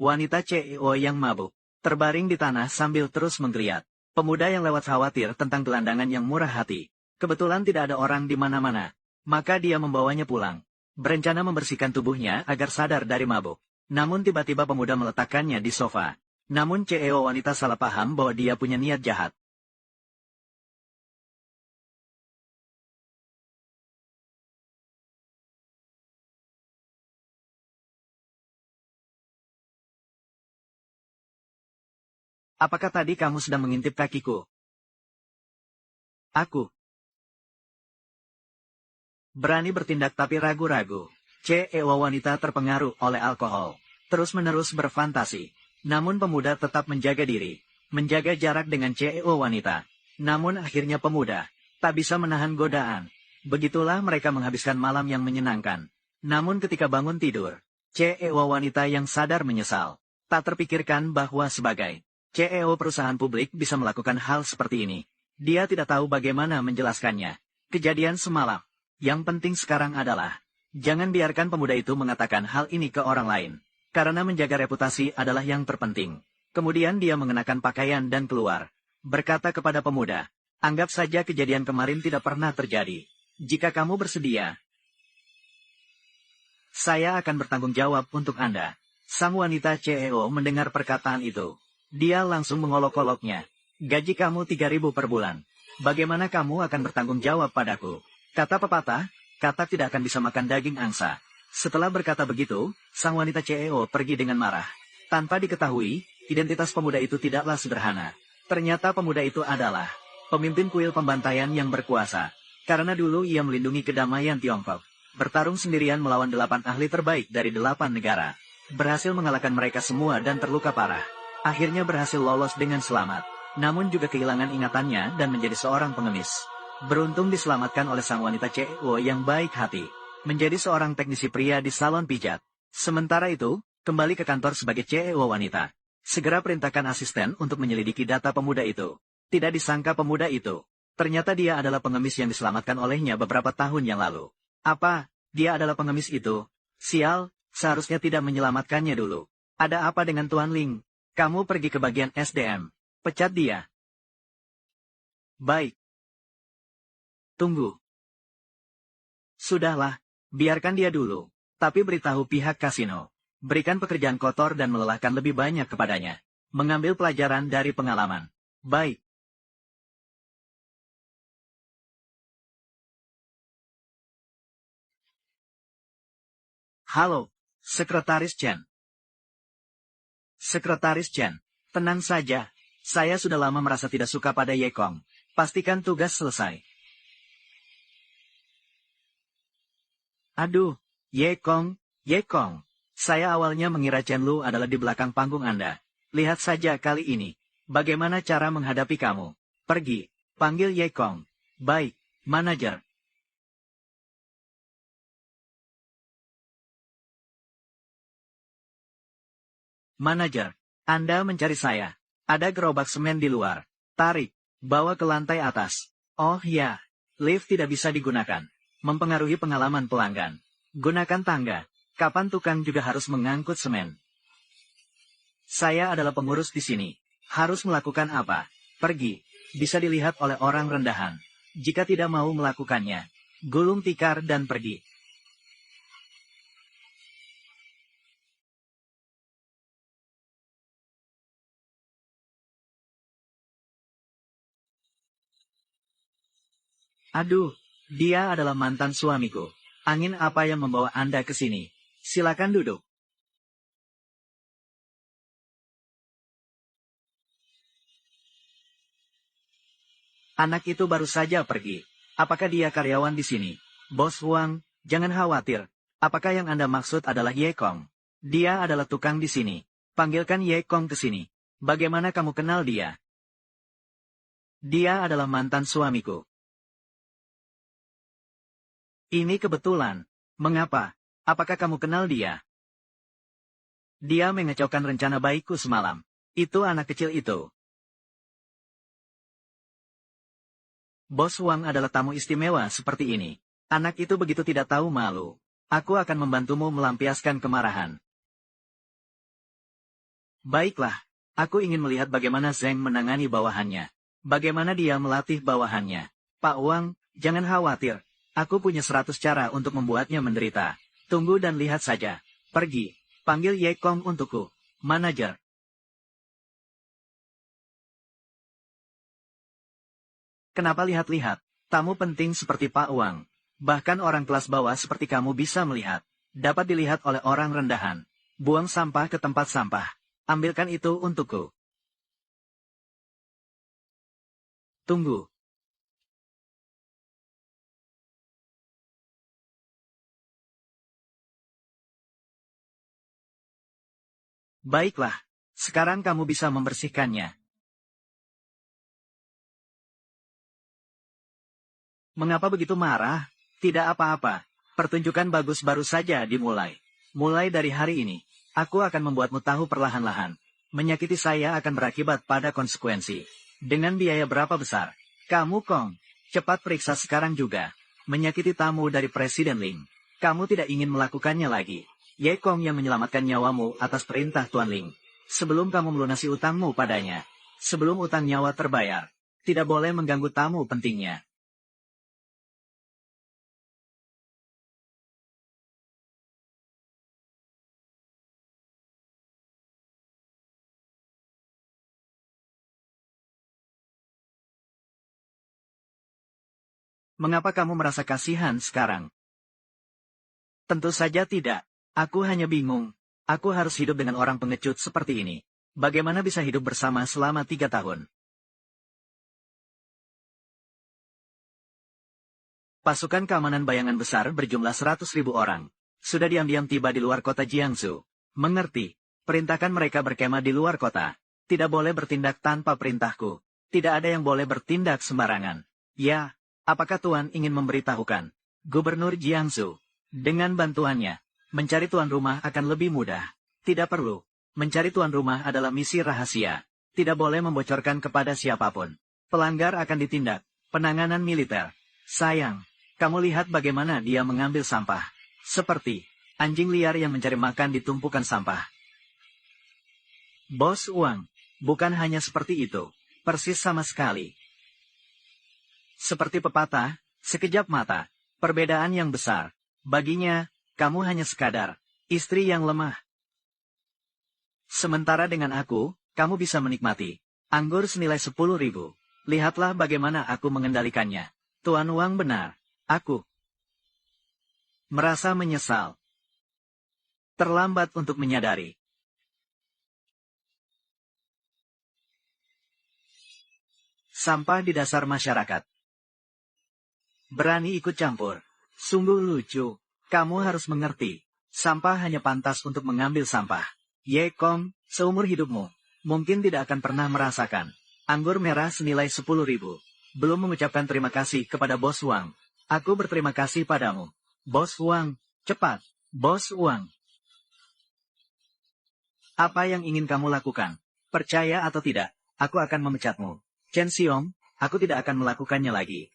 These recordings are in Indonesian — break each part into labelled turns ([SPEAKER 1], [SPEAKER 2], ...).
[SPEAKER 1] Wanita CEO yang mabuk, terbaring di tanah sambil terus menggeliat. Pemuda yang lewat khawatir tentang gelandangan yang murah hati. Kebetulan tidak ada orang di mana-mana. Maka dia membawanya pulang. Berencana membersihkan tubuhnya agar sadar dari mabuk. Namun tiba-tiba pemuda meletakkannya di sofa. Namun CEO wanita salah paham bahwa dia punya niat jahat. Apakah tadi kamu sedang mengintip kakiku? Aku berani bertindak tapi ragu-ragu. CEO wanita terpengaruh oleh alkohol. Terus-menerus berfantasi. Namun pemuda tetap menjaga diri. Menjaga jarak dengan CEO wanita. Namun akhirnya pemuda tak bisa menahan godaan. Begitulah mereka menghabiskan malam yang menyenangkan. Namun ketika bangun tidur, CEO wanita yang sadar menyesal. Tak terpikirkan bahwa sebagai CEO perusahaan publik bisa melakukan hal seperti ini. Dia tidak tahu bagaimana menjelaskannya. Kejadian semalam. Yang penting sekarang adalah, jangan biarkan pemuda itu mengatakan hal ini ke orang lain. Karena menjaga reputasi adalah yang terpenting. Kemudian dia mengenakan pakaian dan keluar. Berkata kepada pemuda, anggap saja kejadian kemarin tidak pernah terjadi. Jika kamu bersedia, saya akan bertanggung jawab untuk Anda. Sang wanita CEO mendengar perkataan itu. Dia langsung mengolok-oloknya. Gaji kamu 3.000 per bulan. Bagaimana kamu akan bertanggung jawab padaku? Kata pepatah, katak tidak akan bisa makan daging angsa. Setelah berkata begitu, sang wanita CEO pergi dengan marah. Tanpa diketahui, identitas pemuda itu tidaklah sederhana. Ternyata pemuda itu adalah pemimpin kuil pembantaian yang berkuasa. Karena dulu ia melindungi kedamaian Tiongkok. Bertarung sendirian melawan 8 ahli terbaik dari 8 negara. Berhasil mengalahkan mereka semua dan terluka parah. Akhirnya berhasil lolos dengan selamat. Namun juga kehilangan ingatannya dan menjadi seorang pengemis. Beruntung diselamatkan oleh sang wanita CEO yang baik hati. Menjadi seorang teknisi pria di salon pijat. Sementara itu, kembali ke kantor sebagai CEO wanita. Segera perintahkan asisten untuk menyelidiki data pemuda itu. Tidak disangka pemuda itu. Ternyata dia adalah pengemis yang diselamatkan olehnya beberapa tahun yang lalu. Apa? Dia adalah pengemis itu? Sial, seharusnya tidak menyelamatkannya dulu. Ada apa dengan Tuan Ling? Kamu pergi ke bagian SDM. Pecat dia. Baik. Tunggu. Sudahlah, biarkan dia dulu. Tapi beritahu pihak kasino. Berikan pekerjaan kotor dan melelahkan lebih banyak kepadanya. Mengambil pelajaran dari pengalaman. Baik. Halo, Sekretaris Chen. Sekretaris Chen, tenang saja. Saya sudah lama merasa tidak suka pada Ye Kong. Pastikan tugas selesai. Aduh, Ye Kong, Ye Kong. Saya awalnya mengira Chen Lu adalah di belakang panggung Anda. Lihat saja kali ini. Bagaimana cara menghadapi kamu? Pergi, panggil Ye Kong. Baik, manajer. Manajer, Anda mencari saya. Ada gerobak semen di luar. Tarik, bawa ke lantai atas. Oh ya, lift tidak bisa digunakan. Mempengaruhi pengalaman pelanggan. Gunakan tangga. Kapan tukang juga harus mengangkut semen? Saya adalah pengurus di sini. Harus melakukan apa? Pergi. Bisa dilihat oleh orang rendahan. Jika tidak mau melakukannya, gulung tikar dan pergi. Aduh, dia adalah mantan suamiku. Angin apa yang membawa Anda ke sini? Silakan duduk. Anak itu baru saja pergi. Apakah dia karyawan di sini? Bos Huang, jangan khawatir. Apakah yang Anda maksud adalah Ye Kong? Dia adalah tukang di sini. Panggilkan Ye Kong ke sini. Bagaimana kamu kenal dia? Dia adalah mantan suamiku. Ini kebetulan. Mengapa? Apakah kamu kenal dia? Dia mengecaukan rencana baikku semalam. Itu anak kecil itu. Bos Wang adalah tamu istimewa seperti ini. Anak itu begitu tidak tahu malu. Aku akan membantumu melampiaskan kemarahan. Baiklah, aku ingin melihat bagaimana Zheng menangani bawahannya. Bagaimana dia melatih bawahannya. Pak Wang, jangan khawatir. Aku punya 100 cara untuk membuatnya menderita. Tunggu dan lihat saja. Pergi, panggil Ye Kong untukku. Manajer. Kenapa lihat-lihat? Tamu penting seperti Pak Wang. Bahkan orang kelas bawah seperti kamu bisa melihat. Dapat dilihat oleh orang rendahan. Buang sampah ke tempat sampah. Ambilkan itu untukku. Tunggu. Baiklah. Sekarang kamu bisa membersihkannya. Mengapa begitu marah? Tidak apa-apa. Pertunjukan bagus baru saja dimulai. Mulai dari hari ini, aku akan membuatmu tahu perlahan-lahan. Menyakiti saya akan berakibat pada konsekuensi. Dengan biaya berapa besar? Kamu Kong, cepat periksa sekarang juga. Menyakiti tamu dari Presiden Ling. Kamu tidak ingin melakukannya lagi. Ye Kong yang menyelamatkan nyawamu atas perintah Tuan Ling. Sebelum kamu melunasi utangmu padanya. Sebelum utang nyawa terbayar. Tidak boleh mengganggu tamu pentingnya. Mengapa kamu merasa kasihan sekarang? Tentu saja tidak. Aku hanya bingung. Aku harus hidup dengan orang pengecut seperti ini. Bagaimana bisa hidup bersama selama 3 tahun? Pasukan keamanan bayangan besar berjumlah 100.000 orang. Sudah diam-diam tiba di luar kota Jiangsu. Mengerti. Perintahkan mereka berkemah di luar kota. Tidak boleh bertindak tanpa perintahku. Tidak ada yang boleh bertindak sembarangan. Ya, apakah Tuan ingin memberitahukan? Gubernur Jiangsu. Dengan bantuannya, mencari tuan rumah akan lebih mudah. Tidak perlu. Mencari tuan rumah adalah misi rahasia. Tidak boleh membocorkan kepada siapapun. Pelanggar akan ditindak. Penanganan militer. Sayang. Kamu lihat bagaimana dia mengambil sampah. Seperti anjing liar yang mencari makan di tumpukan sampah. Bos Wang, bukan hanya seperti itu. Persis sama sekali. Seperti pepatah, sekejap mata. Perbedaan yang besar. Baginya, kamu hanya sekadar istri yang lemah. Sementara dengan aku, kamu bisa menikmati anggur senilai 10.000. Lihatlah bagaimana aku mengendalikannya. Tuan Wang benar. Aku merasa menyesal. Terlambat untuk menyadari. Sampah di dasar masyarakat. Berani ikut campur. Sungguh lucu. Kamu harus mengerti. Sampah hanya pantas untuk mengambil sampah. Ye Kong, seumur hidupmu, mungkin tidak akan pernah merasakan anggur merah senilai 10.000. Belum mengucapkan terima kasih kepada Bos Wang. Aku berterima kasih padamu. Bos Wang, cepat. Bos Wang. Apa yang ingin kamu lakukan? Percaya atau tidak, aku akan memecatmu. Chen Xiong, aku tidak akan melakukannya lagi.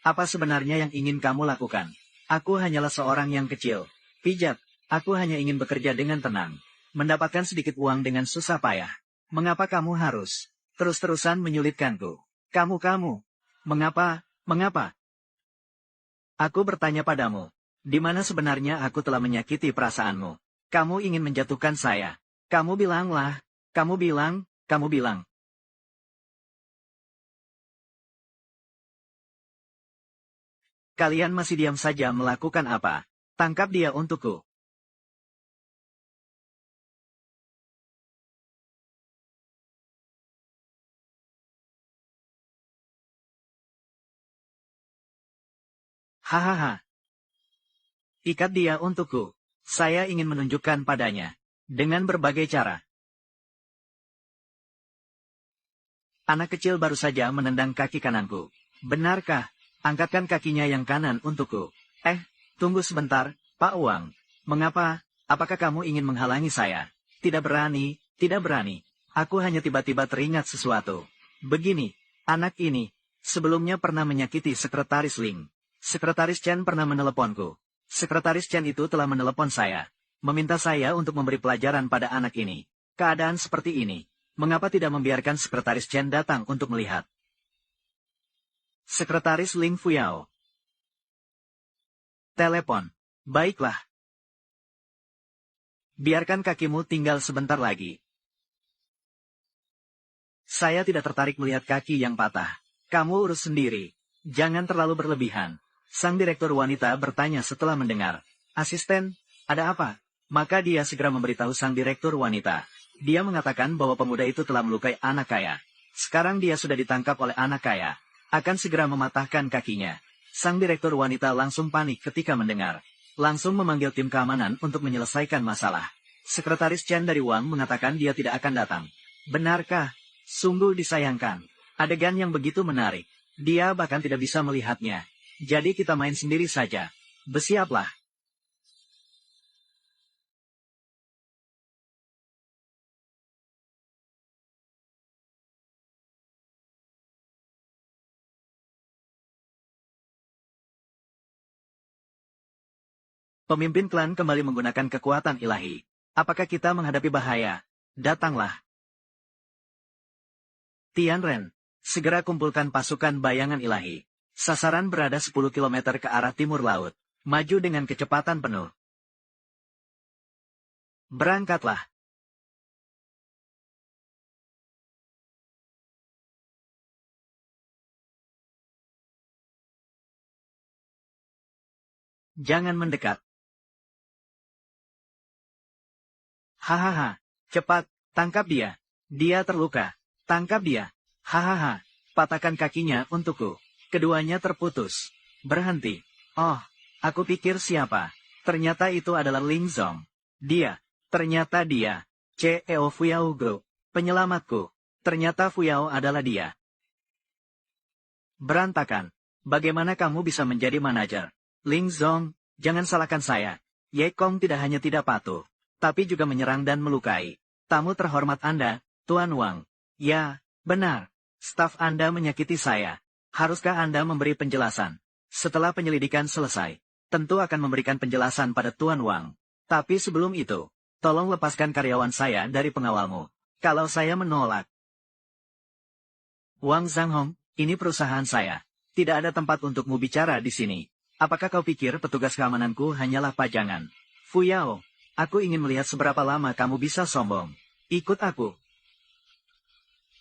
[SPEAKER 1] Apa sebenarnya yang ingin kamu lakukan? Aku hanyalah seorang yang kecil. Pijat, aku hanya ingin bekerja dengan tenang. Mendapatkan sedikit uang dengan susah payah. Mengapa kamu harus terus-terusan menyulitkanku? Kamu. Mengapa? Aku bertanya padamu. Di mana sebenarnya aku telah menyakiti perasaanmu? Kamu ingin menjatuhkan saya. Kamu bilanglah. Kamu bilang. Kalian masih diam saja melakukan apa? Tangkap dia untukku. Hahaha. Ikat dia untukku. Saya ingin menunjukkan padanya. Dengan berbagai cara. Anak kecil baru saja menendang kaki kananku. Benarkah? Angkatkan kakinya yang kanan untukku. Tunggu sebentar, Pak Wang. Mengapa? Apakah kamu ingin menghalangi saya? Tidak berani. Aku hanya tiba-tiba teringat sesuatu. Begini, anak ini, sebelumnya pernah menyakiti Sekretaris Ling. Sekretaris Chen pernah meneleponku. Sekretaris Chen itu telah menelepon saya. meminta saya untuk memberi pelajaran pada anak ini. Keadaan seperti ini, mengapa tidak membiarkan Sekretaris Chen datang untuk melihat? Sekretaris Ling Fuyao. Telepon. Baiklah. Biarkan kakimu tinggal sebentar lagi. Saya tidak tertarik melihat kaki yang patah. Kamu urus sendiri. Jangan terlalu berlebihan. Sang direktur wanita bertanya setelah mendengar. Asisten, ada apa? Maka dia segera memberitahu sang direktur wanita. Dia mengatakan bahwa pemuda itu telah melukai anak kaya. Sekarang dia sudah ditangkap oleh anak kaya. Akan segera mematahkan kakinya. Sang direktur wanita langsung panik ketika mendengar. Langsung memanggil tim keamanan untuk menyelesaikan masalah. Sekretaris Chen dari Wang mengatakan dia tidak akan datang. Benarkah? Sungguh disayangkan. Adegan yang begitu menarik. Dia bahkan tidak bisa melihatnya. Jadi kita main sendiri saja. Bersiaplah. Pemimpin klan kembali menggunakan kekuatan ilahi. Apakah kita menghadapi bahaya? Datanglah. Tianren, segera kumpulkan pasukan bayangan ilahi. Sasaran berada 10 km ke arah timur laut. Maju dengan kecepatan penuh. Berangkatlah. Jangan mendekat. Hahaha. Cepat, tangkap dia. Dia terluka. Tangkap dia. Hahaha. Patahkan kakinya untukku. Keduanya terputus. Berhenti. Oh, aku pikir siapa? Ternyata itu adalah Ling Zong. Dia. Ternyata dia. CEO Fuyao Group. Penyelamatku. Ternyata Fuyao adalah dia. Berantakan. Bagaimana kamu bisa menjadi manajer? Ling Zong, jangan salahkan saya. Ye Kong tidak hanya tidak patuh, tapi juga menyerang dan melukai. Tamu terhormat Anda, Tuan Wang. Ya, benar. Staf Anda menyakiti saya. Haruskah Anda memberi penjelasan? Setelah penyelidikan selesai, tentu akan memberikan penjelasan pada Tuan Wang. Tapi sebelum itu, tolong lepaskan karyawan saya dari pengawalmu. Kalau saya menolak. Wang Zhanghong, ini perusahaan saya. Tidak ada tempat untukmu bicara di sini. Apakah kau pikir petugas keamananku hanyalah pajangan? Fuyao, aku ingin melihat seberapa lama kamu bisa sombong. Ikut aku.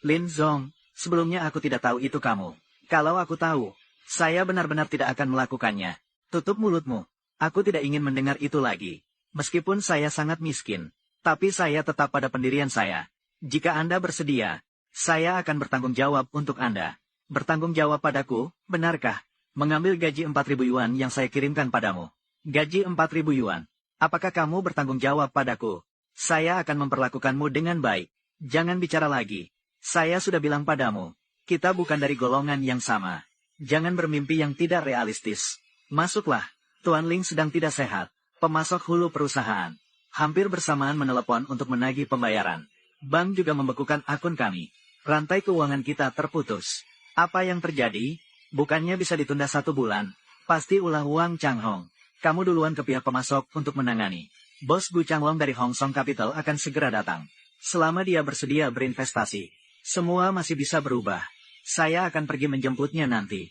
[SPEAKER 1] Lin Zong, sebelumnya aku tidak tahu itu kamu. Kalau aku tahu, saya benar-benar tidak akan melakukannya. Tutup mulutmu. Aku tidak ingin mendengar itu lagi. Meskipun saya sangat miskin, tapi saya tetap pada pendirian saya. Jika Anda bersedia, saya akan bertanggung jawab untuk Anda. Bertanggung jawab padaku, benarkah? Mengambil gaji 4.000 yuan yang saya kirimkan padamu. Gaji 4.000 yuan. Apakah kamu bertanggung jawab padaku? Saya akan memperlakukanmu dengan baik. Jangan bicara lagi. Saya sudah bilang padamu. Kita bukan dari golongan yang sama. Jangan bermimpi yang tidak realistis. Masuklah. Tuan Ling sedang tidak sehat. Pemasok hulu perusahaan. Hampir bersamaan menelepon untuk menagih pembayaran. Bank juga membekukan akun kami. Rantai keuangan kita terputus. Apa yang terjadi? Bukannya bisa ditunda 1 bulan. Pasti ulah Wang Changhong. Kamu duluan ke pihak pemasok untuk menangani. Bos Gu Changlong dari Hong Song Capital akan segera datang. Selama dia bersedia berinvestasi, semua masih bisa berubah. Saya akan pergi menjemputnya nanti.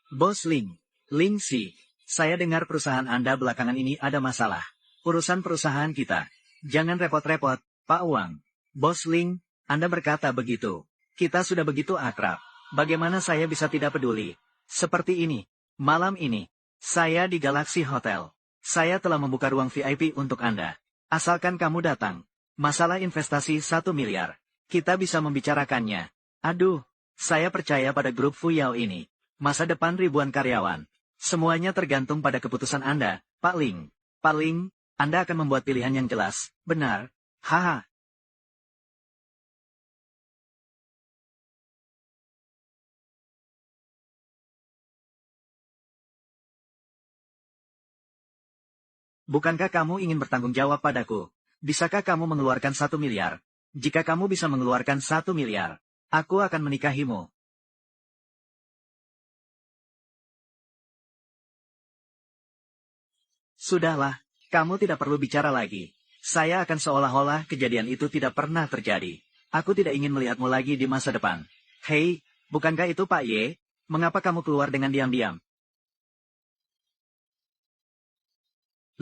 [SPEAKER 1] Bos Ling, Ling Si, saya dengar perusahaan Anda belakangan ini ada masalah. Urusan perusahaan kita. Jangan repot-repot, Pak Wang. Bos Ling, Anda berkata begitu. Kita sudah begitu akrab. Bagaimana saya bisa tidak peduli? Seperti ini, malam ini, saya di Galaxy Hotel. Saya telah membuka ruang VIP untuk Anda. Asalkan kamu datang. Masalah investasi 1 miliar. Kita bisa membicarakannya. Aduh, saya percaya pada grup Fuyao ini. Masa depan ribuan karyawan. Semuanya tergantung pada keputusan Anda, Pak Ling. Pak Ling, Anda akan membuat pilihan yang jelas. Benar? Haha. Bukankah kamu ingin bertanggung jawab padaku? Bisakah kamu mengeluarkan 1 miliar? Jika kamu bisa mengeluarkan 1 miliar, aku akan menikahimu. Sudahlah, kamu tidak perlu bicara lagi. Saya akan seolah-olah kejadian itu tidak pernah terjadi. Aku tidak ingin melihatmu lagi di masa depan. Hei, bukankah itu Pak Ye? Mengapa kamu keluar dengan diam-diam?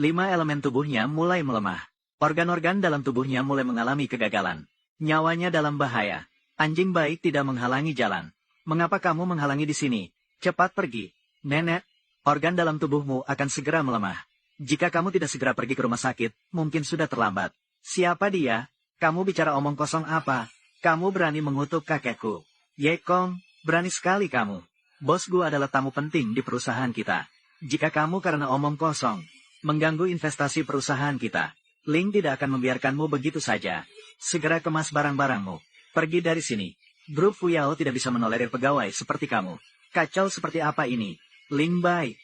[SPEAKER 1] 5 elemen tubuhnya mulai melemah. Organ-organ dalam tubuhnya mulai mengalami kegagalan. Nyawanya dalam bahaya. Anjing baik tidak menghalangi jalan. Mengapa kamu menghalangi di sini? Cepat pergi. Nenek, organ dalam tubuhmu akan segera melemah. Jika kamu tidak segera pergi ke rumah sakit, mungkin sudah terlambat. Siapa dia? Kamu bicara omong kosong apa? Kamu berani mengutuk kakekku. Ye Kong, berani sekali kamu. Bos Gu adalah tamu penting di perusahaan kita. Jika kamu karena omong kosong, mengganggu investasi perusahaan kita, Ling tidak akan membiarkanmu begitu saja. Segera kemas barang-barangmu. Pergi dari sini. Grup Fuyao tidak bisa menolerir pegawai seperti kamu. Kacau seperti apa ini? Ling baik.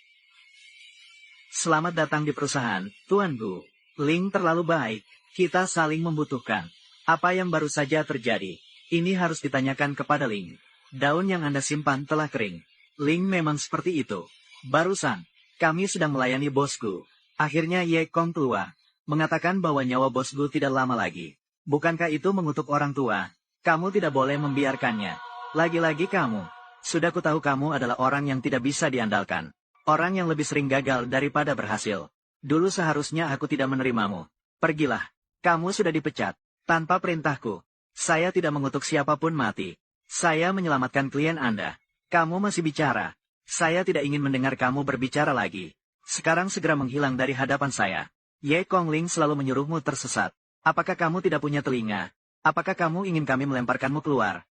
[SPEAKER 1] Selamat datang di perusahaan, Tuan Gu. Ling terlalu baik. Kita saling membutuhkan. Apa yang baru saja terjadi? Ini harus ditanyakan kepada Ling. Daun yang Anda simpan telah kering. Ling memang seperti itu. Barusan, kami sedang melayani bosku. Akhirnya Ye Kong keluar, mengatakan bahwa nyawa bosku tidak lama lagi. Bukankah itu mengutuk orang tua? Kamu tidak boleh membiarkannya. Lagi-lagi kamu. Sudah kutahu kamu adalah orang yang tidak bisa diandalkan. Orang yang lebih sering gagal daripada berhasil. Dulu seharusnya aku tidak menerimamu. Pergilah. Kamu sudah dipecat. Tanpa perintahku. Saya tidak mengutuk siapapun mati. Saya menyelamatkan klien Anda. Kamu masih bicara. Saya tidak ingin mendengar kamu berbicara lagi. Sekarang segera menghilang dari hadapan saya. Ye Kongling selalu menyuruhmu tersesat. Apakah kamu tidak punya telinga? Apakah kamu ingin kami melemparkanmu keluar?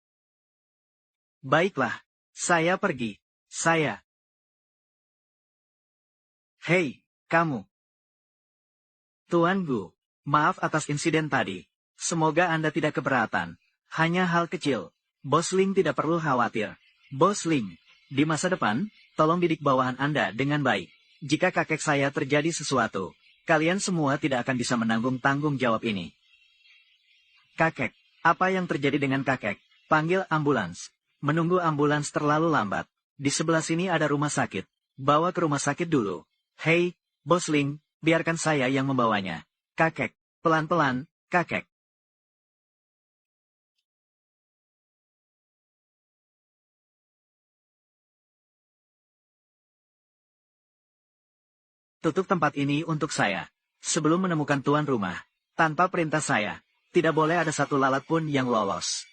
[SPEAKER 1] Baiklah. Saya pergi. Saya. Hei, kamu. Tuan Gu, maaf atas insiden tadi. Semoga Anda tidak keberatan. Hanya hal kecil. Bos Ling tidak perlu khawatir. Bos Ling, di masa depan, tolong didik bawahan Anda dengan baik. Jika kakek saya terjadi sesuatu, kalian semua tidak akan bisa menanggung tanggung jawab ini. Kakek, apa yang terjadi dengan kakek? Panggil ambulans. Menunggu ambulans terlalu lambat. Di sebelah sini ada rumah sakit. Bawa ke rumah sakit dulu. Hei, Bos Ling, biarkan saya yang membawanya. Kakek, pelan-pelan, kakek. Tutup tempat ini untuk saya. Sebelum menemukan tuan rumah, tanpa perintah saya, tidak boleh ada satu lalat pun yang lolos.